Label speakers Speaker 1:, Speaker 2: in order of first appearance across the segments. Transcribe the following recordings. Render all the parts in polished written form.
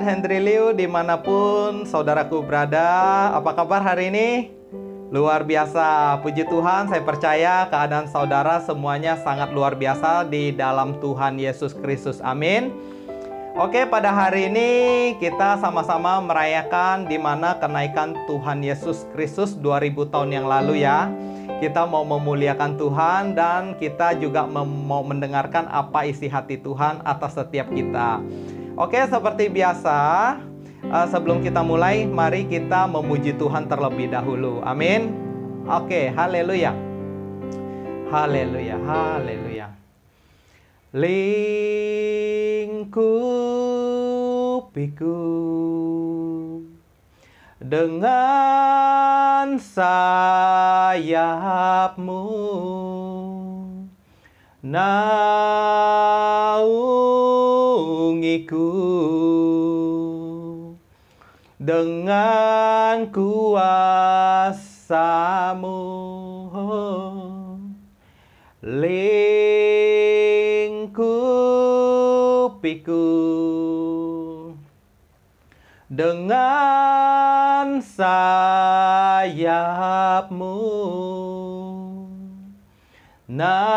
Speaker 1: Sahabat Hendry Liu dimanapun saudaraku berada, apa kabar hari ini? Luar biasa, puji Tuhan, saya percaya keadaan saudara semuanya sangat luar biasa di dalam Tuhan Yesus Kristus, amin. Oke, pada hari ini kita sama-sama merayakan di mana kenaikan Tuhan Yesus Kristus 2000 tahun yang lalu ya. Kita mau memuliakan Tuhan dan kita juga mau mendengarkan apa isi hati Tuhan atas setiap kita. Oke, seperti biasa, sebelum kita mulai, mari kita memuji Tuhan terlebih dahulu. Amin. Oke, haleluya. Haleluya, haleluya. Lingkupiku dengan sayapmu, naungiku dengan kuasa-Mu, lingkupiku dengan sayap-Mu, naungiku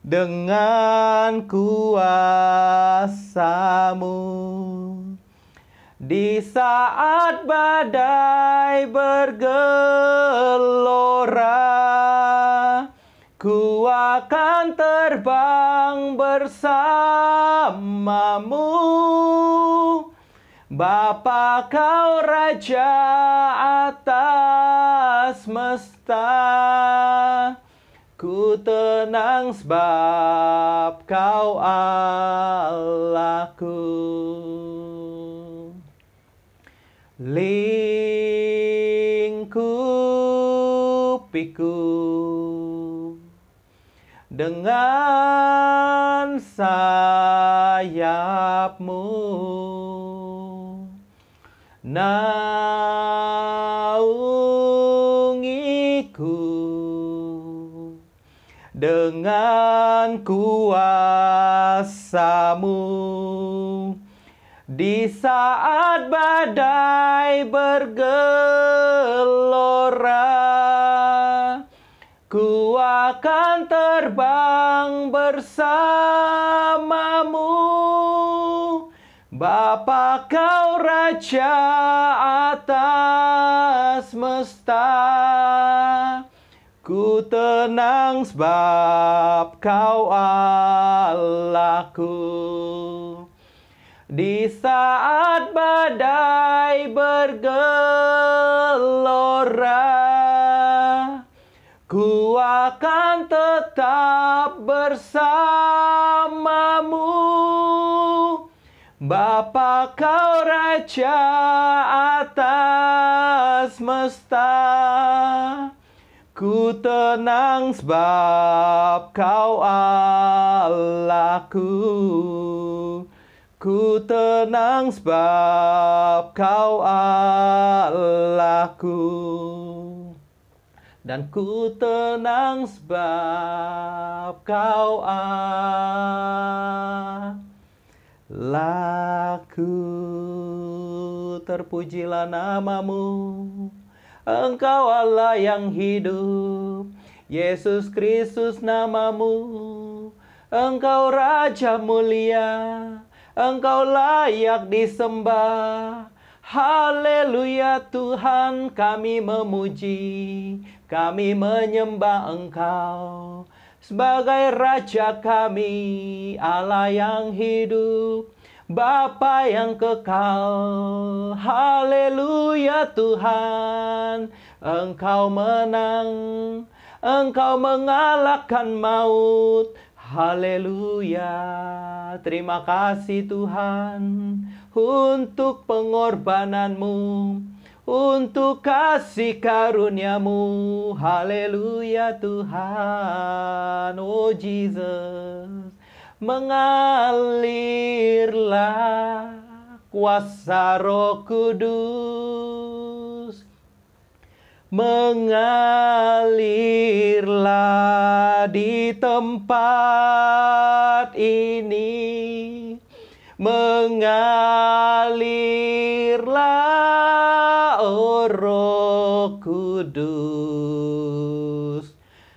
Speaker 1: dengan kuasa-Mu. Di saat badai bergelora, ku akan terbang bersamamu. Bapa, Kau Raja atas semesta, ku tenang sebab Kau Allahku. Lingkupiku dengan sayap-Mu, naungiku dengan kuasa-Mu. Di saat badai bergelora, ku akan terbang bersamamu. Bapa, Kau Raja atas semesta, ku tenang sebab Kau Allahku. Di saat badai bergelora, ku akan tetap bersamamu. Bapa, Kau Raja atas semesta, ku tenang sebab Kau Allahku. Ku tenang sebab Kau Allahku, dan ku tenang sebab Kau Allahku. Terpujilah nama-Mu, Engkau Allah yang hidup, Yesus Kristus nama-Mu. Engkau Raja mulia, Engkau layak disembah. Haleluya Tuhan, kami memuji, kami menyembah Engkau sebagai Raja kami, Allah yang hidup, Bapa yang kekal. Haleluya Tuhan, Engkau menang, Engkau mengalahkan maut. Haleluya, terima kasih Tuhan untuk pengorbanan-Mu, untuk kasih karunia-Mu. Haleluya Tuhan, oh Jesus, mengalirlah kuasa Roh Kudus, mengalirlah di tempat ini, mengalirlah, oh Roh Kudus,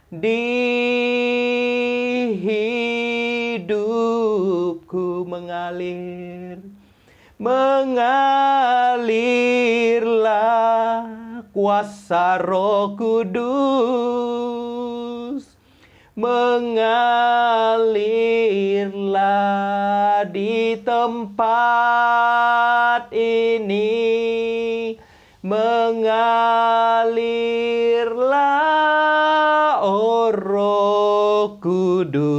Speaker 1: di hidupku mengalir. Mengalirlah kuasa Roh Kudus, mengalirlah di tempat ini, mengalirlah, oh Roh Kudus.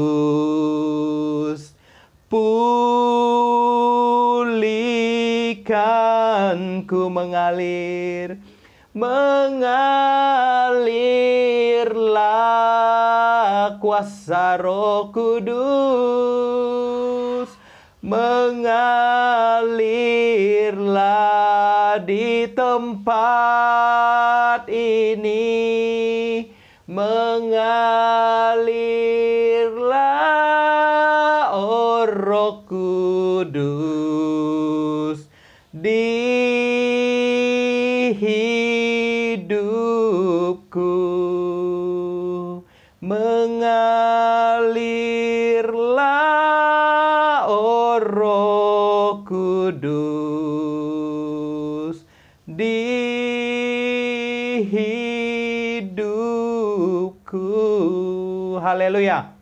Speaker 1: Pulihkan ku mengalir, mengalirlah kuasa Roh Kudus, mengalirlah di tempat ini, mengalirlah, oh Roh Kudus, di hidupku, mengalirlah, oh Roh Kudus, di hidupku. Haleluya.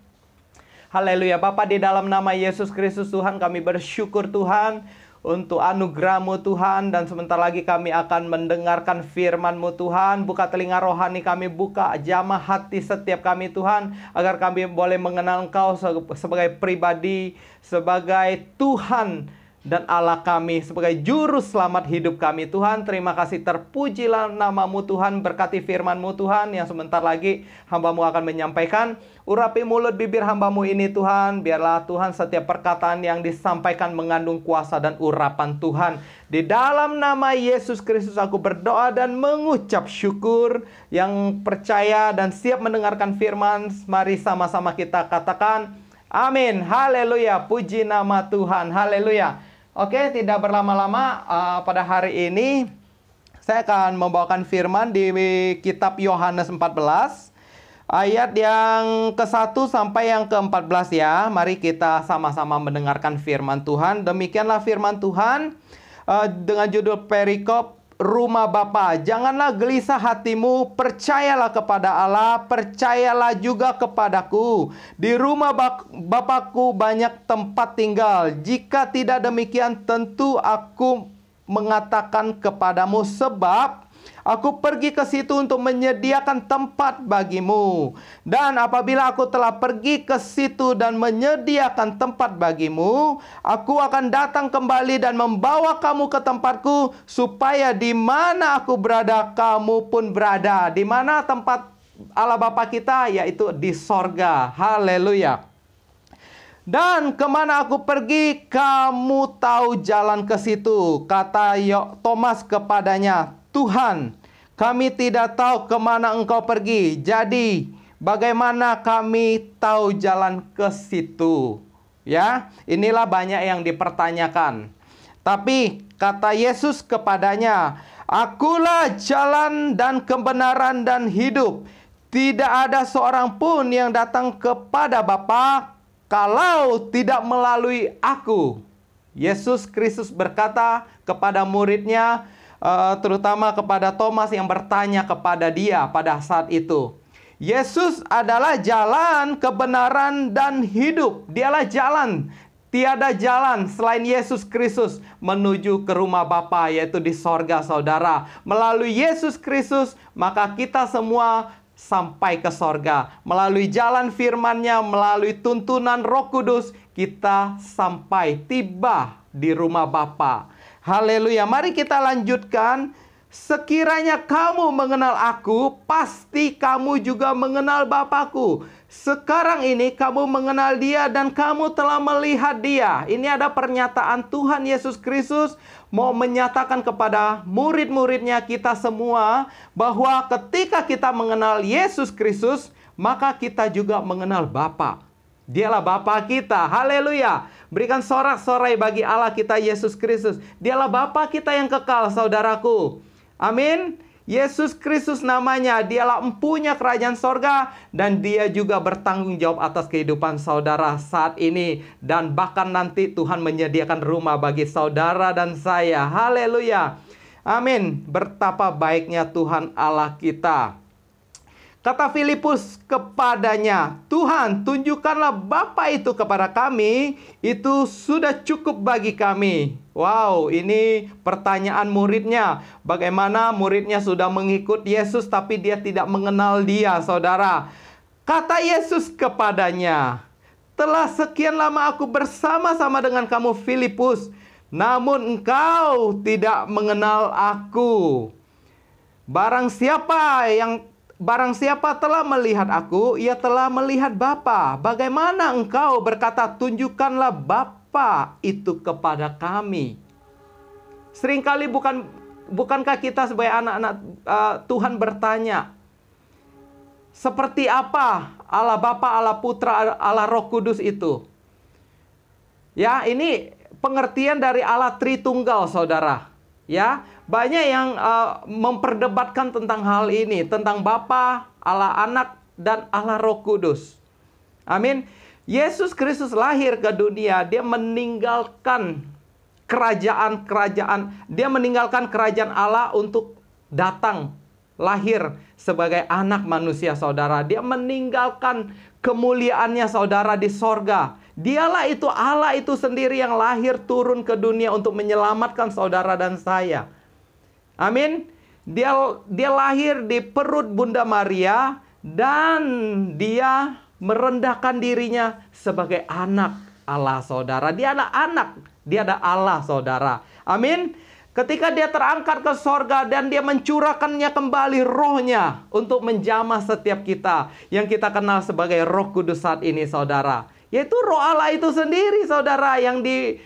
Speaker 1: Haleluya. Bapa, di dalam nama Yesus Kristus Tuhan, kami bersyukur Tuhan untuk anugerah-Mu Tuhan. Dan sebentar lagi kami akan mendengarkan firman-Mu Tuhan. Buka telinga rohani kami, buka jamah hati setiap kami Tuhan, agar kami boleh mengenal Engkau sebagai pribadi, sebagai Tuhan dan Allah kami, sebagai juru selamat hidup kami Tuhan. Terima kasih, terpujilah nama-Mu Tuhan. Berkati firman-Mu Tuhan yang sebentar lagi hamba-Mu akan menyampaikan. Urapi mulut bibir hamba-Mu ini Tuhan. Biarlah Tuhan setiap perkataan yang disampaikan mengandung kuasa dan urapan Tuhan. Di dalam nama Yesus Kristus aku berdoa dan mengucap syukur. Yang percaya dan siap mendengarkan firman, mari sama-sama kita katakan amin. Haleluya. Puji nama Tuhan. Haleluya. Oke, tidak berlama-lama, pada hari ini saya akan membawakan firman di kitab Yohanes 14, ayat yang ke-1 sampai yang ke-14 ya. Mari kita sama-sama mendengarkan firman Tuhan. Demikianlah firman Tuhan dengan judul perikop Rumah Bapa. Janganlah gelisah hatimu, percayalah kepada Allah, percayalah juga kepadaku. Di rumah Bapakku banyak tempat tinggal. Jika tidak demikian, tentu aku mengatakan kepadamu, sebab aku pergi ke situ untuk menyediakan tempat bagimu. Dan apabila aku telah pergi ke situ dan menyediakan tempat bagimu, aku akan datang kembali dan membawa kamu ke tempatku, supaya di mana aku berada, kamu pun berada. Di mana tempat Allah Bapa kita? Yaitu di sorga. Haleluya. Dan kemana aku pergi, kamu tahu jalan ke situ. Kata Thomas kepadanya, Tuhan, kami tidak tahu kemana Engkau pergi. Jadi, bagaimana kami tahu jalan ke situ? Ya, inilah banyak yang dipertanyakan. Tapi kata Yesus kepadanya, Akulah jalan dan kebenaran dan hidup. Tidak ada seorang pun yang datang kepada Bapa kalau tidak melalui aku. Yesus Kristus berkata kepada muridnya, terutama kepada Thomas yang bertanya kepada dia pada saat itu. Yesus adalah jalan, kebenaran, dan hidup. Dialah jalan. Tiada jalan selain Yesus Kristus menuju ke rumah Bapa, yaitu di sorga, saudara. Melalui Yesus Kristus, maka kita semua sampai ke sorga. Melalui jalan firman-Nya, melalui tuntunan Roh Kudus, kita sampai tiba di rumah Bapa. Haleluya. Mari kita lanjutkan. Sekiranya kamu mengenal aku, pasti kamu juga mengenal Bapakku. Sekarang ini kamu mengenal Dia dan kamu telah melihat Dia. Ini ada pernyataan Tuhan Yesus Kristus mau menyatakan kepada murid-muridnya, kita semua, bahwa ketika kita mengenal Yesus Kristus, maka kita juga mengenal Bapa. Dialah Bapa kita. Haleluya. Berikan sorak-sorai bagi Allah kita Yesus Kristus. Dialah Bapa kita yang kekal, saudaraku. Amin. Yesus Kristus namanya, dialah empunya kerajaan sorga, dan dia juga bertanggung jawab atas kehidupan saudara saat ini, dan bahkan nanti Tuhan menyediakan rumah bagi saudara dan saya. Haleluya. Amin. Betapa baiknya Tuhan Allah kita. Kata Filipus kepadanya, Tuhan, tunjukkanlah Bapa itu kepada kami, itu sudah cukup bagi kami. Wow, ini pertanyaan muridnya. Bagaimana muridnya sudah mengikut Yesus tapi dia tidak mengenal Dia, saudara. Kata Yesus kepadanya, telah sekian lama aku bersama-sama dengan kamu, Filipus, namun engkau tidak mengenal aku. Barang siapa telah melihat aku, ia telah melihat Bapa. Bagaimana engkau berkata, tunjukkanlah Bapa itu kepada kami? Seringkali bukankah kita sebagai anak-anak Tuhan bertanya, seperti apa Allah Bapa, Allah Putra, Allah Roh Kudus itu? Ya, ini pengertian dari Allah Tritunggal, saudara. Ya, banyak yang memperdebatkan tentang hal ini, tentang Bapa, Allah Anak, dan Allah Roh Kudus. Amin. Yesus Kristus lahir ke dunia, dia meninggalkan kerajaan-kerajaan, dia meninggalkan kerajaan Allah untuk datang lahir sebagai anak manusia, saudara. Dia meninggalkan kemuliaannya, saudara, di sorga. Dialah itu Allah itu sendiri yang lahir turun ke dunia untuk menyelamatkan saudara dan saya. Amin. Dia lahir di perut Bunda Maria dan dia merendahkan dirinya sebagai anak Allah, saudara. Dia adalah anak, dia adalah Allah, saudara. Amin. Ketika dia terangkat ke sorga dan dia mencurahkannya kembali rohnya untuk menjamah setiap kita yang kita kenal sebagai Roh Kudus saat ini, saudara. Yaitu roh Allah itu sendiri, saudara, yang di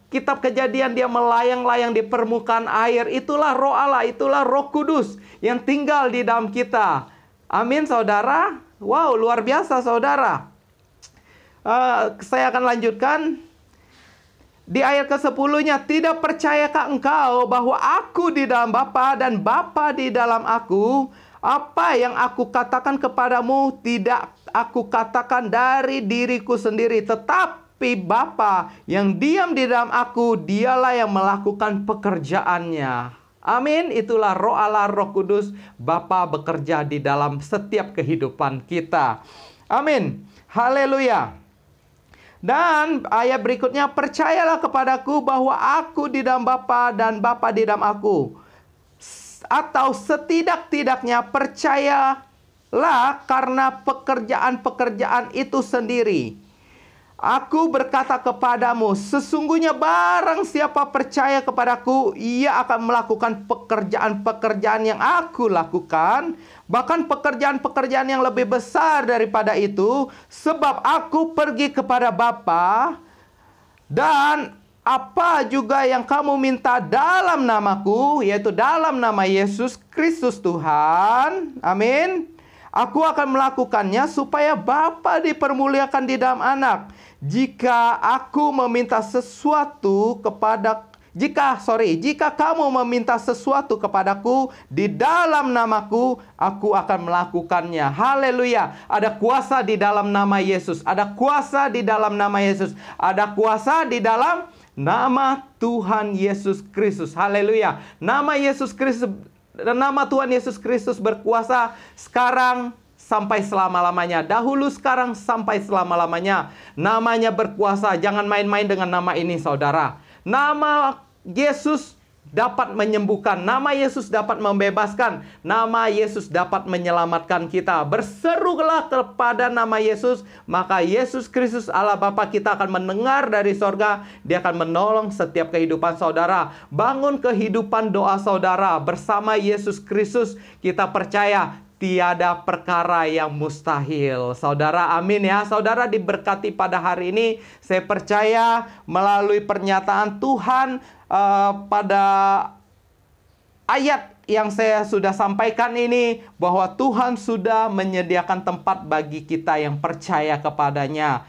Speaker 1: kitab Kejadian dia melayang-layang di permukaan air. Itulah roh Allah, itulah Roh Kudus yang tinggal di dalam kita. Amin, saudara. Wow, luar biasa, saudara. Saya akan lanjutkan. Di ayat ke-10-nya, tidak percayakah engkau bahwa aku di dalam Bapa dan Bapa di dalam aku? Apa yang aku katakan kepadamu tidak aku katakan dari diriku sendiri, tetapi Bapa yang diam di dalam aku, dialah yang melakukan pekerjaannya. Amin. Itulah roh Allah, Roh Kudus, Bapa bekerja di dalam setiap kehidupan kita. Amin. Haleluya. Dan ayat berikutnya, percayalah kepadaku bahwa aku di dalam Bapa dan Bapa di dalam aku. Atau setidak-tidaknya percayalah karena pekerjaan-pekerjaan itu sendiri. Aku berkata kepadamu, sesungguhnya barang siapa percaya kepadaku, ia akan melakukan pekerjaan-pekerjaan yang aku lakukan, bahkan pekerjaan-pekerjaan yang lebih besar daripada itu, sebab aku pergi kepada Bapa, dan apa juga yang kamu minta dalam namaku, yaitu dalam nama Yesus Kristus Tuhan, amin, aku akan melakukannya supaya Bapa dipermuliakan di dalam Anak. Jika kamu meminta sesuatu kepadaku di dalam namaku, aku akan melakukannya. Haleluya. Ada kuasa di dalam nama Yesus. Ada kuasa di dalam nama Yesus. Ada kuasa di dalam nama Tuhan Yesus Kristus. Haleluya. Nama Yesus Kristus, nama Tuhan Yesus Kristus berkuasa sekarang sampai selama-lamanya. Dahulu, sekarang, sampai selama-lamanya. Namanya berkuasa. Jangan main-main dengan nama ini, saudara. Nama Yesus dapat menyembuhkan. Nama Yesus dapat membebaskan. Nama Yesus dapat menyelamatkan kita. Berserulah kepada nama Yesus, maka Yesus Kristus Allah Bapa kita akan mendengar dari sorga. Dia akan menolong setiap kehidupan saudara. Bangun kehidupan doa saudara. Bersama Yesus Kristus kita percaya tiada perkara yang mustahil. Saudara, amin ya. Saudara diberkati pada hari ini. Saya percaya melalui pernyataan Tuhan pada ayat yang saya sudah sampaikan ini, bahwa Tuhan sudah menyediakan tempat bagi kita yang percaya kepadanya.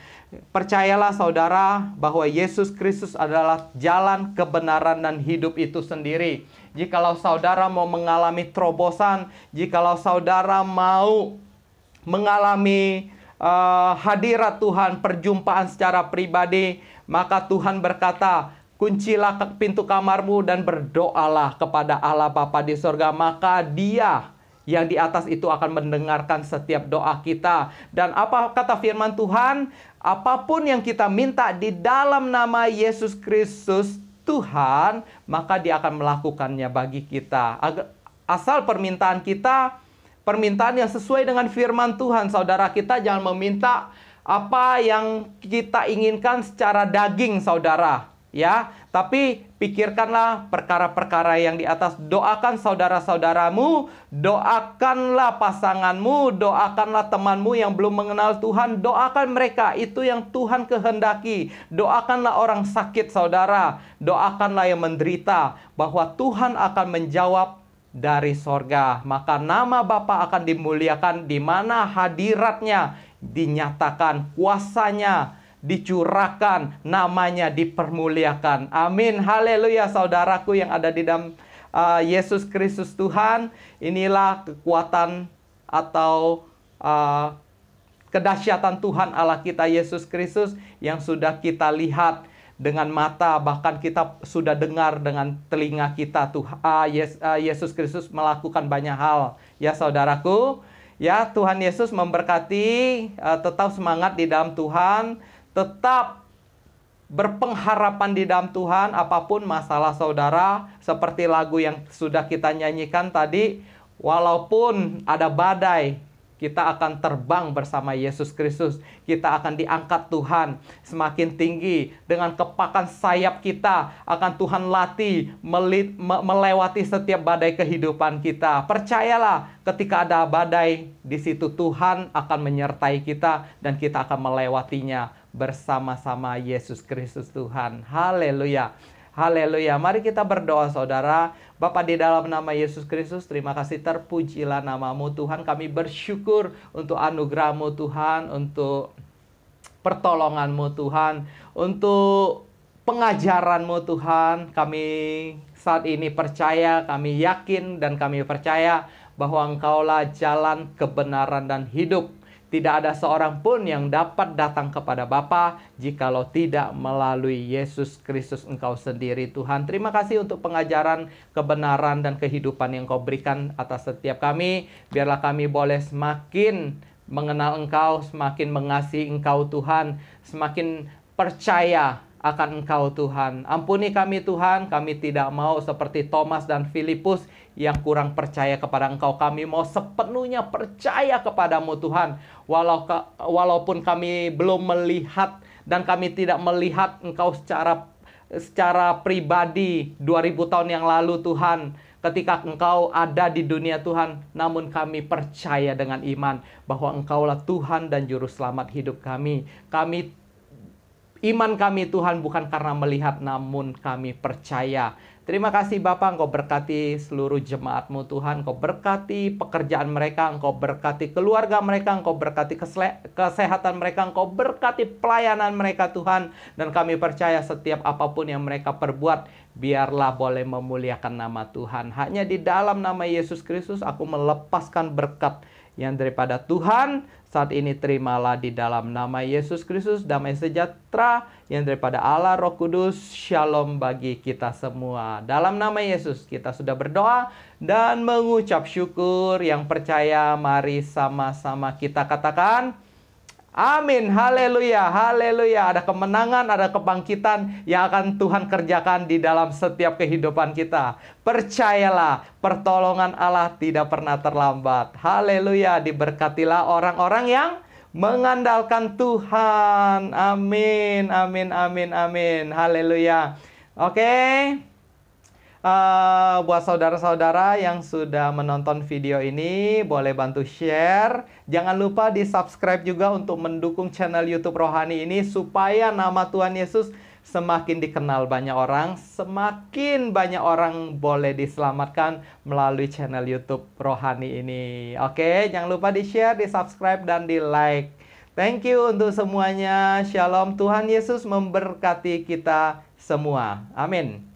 Speaker 1: Percayalah saudara bahwa Yesus Kristus adalah jalan, kebenaran, dan hidup itu sendiri. Jikalau saudara mau mengalami terobosan, jikalau saudara mau mengalami hadirat Tuhan, perjumpaan secara pribadi, maka Tuhan berkata, kuncilah pintu kamarmu dan berdoalah kepada Allah Bapa di sorga, maka Dia yang di atas itu akan mendengarkan setiap doa kita. Dan apa kata firman Tuhan? Apapun yang kita minta di dalam nama Yesus Kristus Tuhan, maka Dia akan melakukannya bagi kita. Asal permintaan kita, permintaan yang sesuai dengan firman Tuhan. Saudara, kita jangan meminta apa yang kita inginkan secara daging, saudara. Ya, tapi pikirkanlah perkara-perkara yang di atas. Doakan saudara-saudaramu, doakanlah pasanganmu, doakanlah temanmu yang belum mengenal Tuhan, doakan mereka, itu yang Tuhan kehendaki. Doakanlah orang sakit, saudara, doakanlah yang menderita, bahwa Tuhan akan menjawab dari sorga. Maka nama Bapa akan dimuliakan, di mana hadiratnya dinyatakan, kuasanya dicurahkan, namanya dipermuliakan. Amin, haleluya. Saudaraku yang ada di dalam Yesus Kristus Tuhan, inilah kekuatan atau kedahsyatan Tuhan Allah kita Yesus Kristus yang sudah kita lihat dengan mata, bahkan kita sudah dengar dengan telinga kita. Yesus Kristus melakukan banyak hal, ya saudaraku. Ya, Tuhan Yesus memberkati. Tetap semangat di dalam Tuhan, tetap berpengharapan di dalam Tuhan. Apapun masalah saudara, seperti lagu yang sudah kita nyanyikan tadi, walaupun ada badai, kita akan terbang bersama Yesus Kristus. Kita akan diangkat Tuhan semakin tinggi. Dengan kepakan sayap kita akan Tuhan latih melewati setiap badai kehidupan kita. Percayalah, ketika ada badai, di situ Tuhan akan menyertai kita dan kita akan melewatinya bersama-sama Yesus Kristus Tuhan. Haleluya. Haleluya. Mari kita berdoa saudara. Bapa, di dalam nama Yesus Kristus, terima kasih, terpujilah namamu Tuhan. Kami bersyukur untuk anugerah-Mu Tuhan, untuk pertolongan-Mu Tuhan, untuk pengajaran-Mu Tuhan. Kami saat ini percaya, kami yakin dan kami percaya bahwa Engkaulah jalan, kebenaran, dan hidup. Tidak ada seorang pun yang dapat datang kepada Bapa jikalau tidak melalui Yesus Kristus Engkau sendiri Tuhan. Terima kasih untuk pengajaran, kebenaran, dan kehidupan yang Kau berikan atas setiap kami. Biarlah kami boleh semakin mengenal Engkau, semakin mengasihi Engkau Tuhan, semakin percaya akan Engkau Tuhan. Ampuni kami Tuhan, kami tidak mau seperti Thomas dan Filipus yang kurang percaya kepada Engkau. Kami mau sepenuhnya percaya kepadamu Tuhan. Walaupun kami belum melihat dan kami tidak melihat Engkau secara pribadi 2000 tahun yang lalu Tuhan, ketika Engkau ada di dunia Tuhan, namun kami percaya dengan iman bahwa Engkaulah Tuhan dan Juru Selamat hidup kami. Iman kami Tuhan bukan karena melihat, namun kami percaya. Terima kasih Bapa, Engkau berkati seluruh jemaat-Mu Tuhan. Engkau berkati pekerjaan mereka, Engkau berkati keluarga mereka, Engkau berkati kesehatan mereka, Engkau berkati pelayanan mereka Tuhan. Dan kami percaya setiap apapun yang mereka perbuat, biarlah boleh memuliakan nama Tuhan. Hanya di dalam nama Yesus Kristus aku melepaskan berkat yang daripada Tuhan. Saat ini terimalah di dalam nama Yesus Kristus damai sejahtera yang daripada Allah Roh Kudus. Shalom bagi kita semua. Dalam nama Yesus kita sudah berdoa dan mengucap syukur. Yang percaya mari sama-sama kita katakan amin, haleluya, haleluya. Ada kemenangan, ada kebangkitan yang akan Tuhan kerjakan di dalam setiap kehidupan kita. Percayalah, pertolongan Allah tidak pernah terlambat. Haleluya, diberkatilah orang-orang yang mengandalkan Tuhan. Amin, amin, amin, amin. Haleluya. Oke. Buat saudara-saudara yang sudah menonton video ini, boleh bantu share. Jangan lupa di subscribe juga untuk mendukung channel YouTube Rohani ini supaya nama Tuhan Yesus semakin dikenal banyak orang, semakin banyak orang boleh diselamatkan melalui channel YouTube Rohani ini. Oke, jangan lupa di share, di subscribe, dan di like. Thank you untuk semuanya. Shalom, Tuhan Yesus memberkati kita semua. Amin.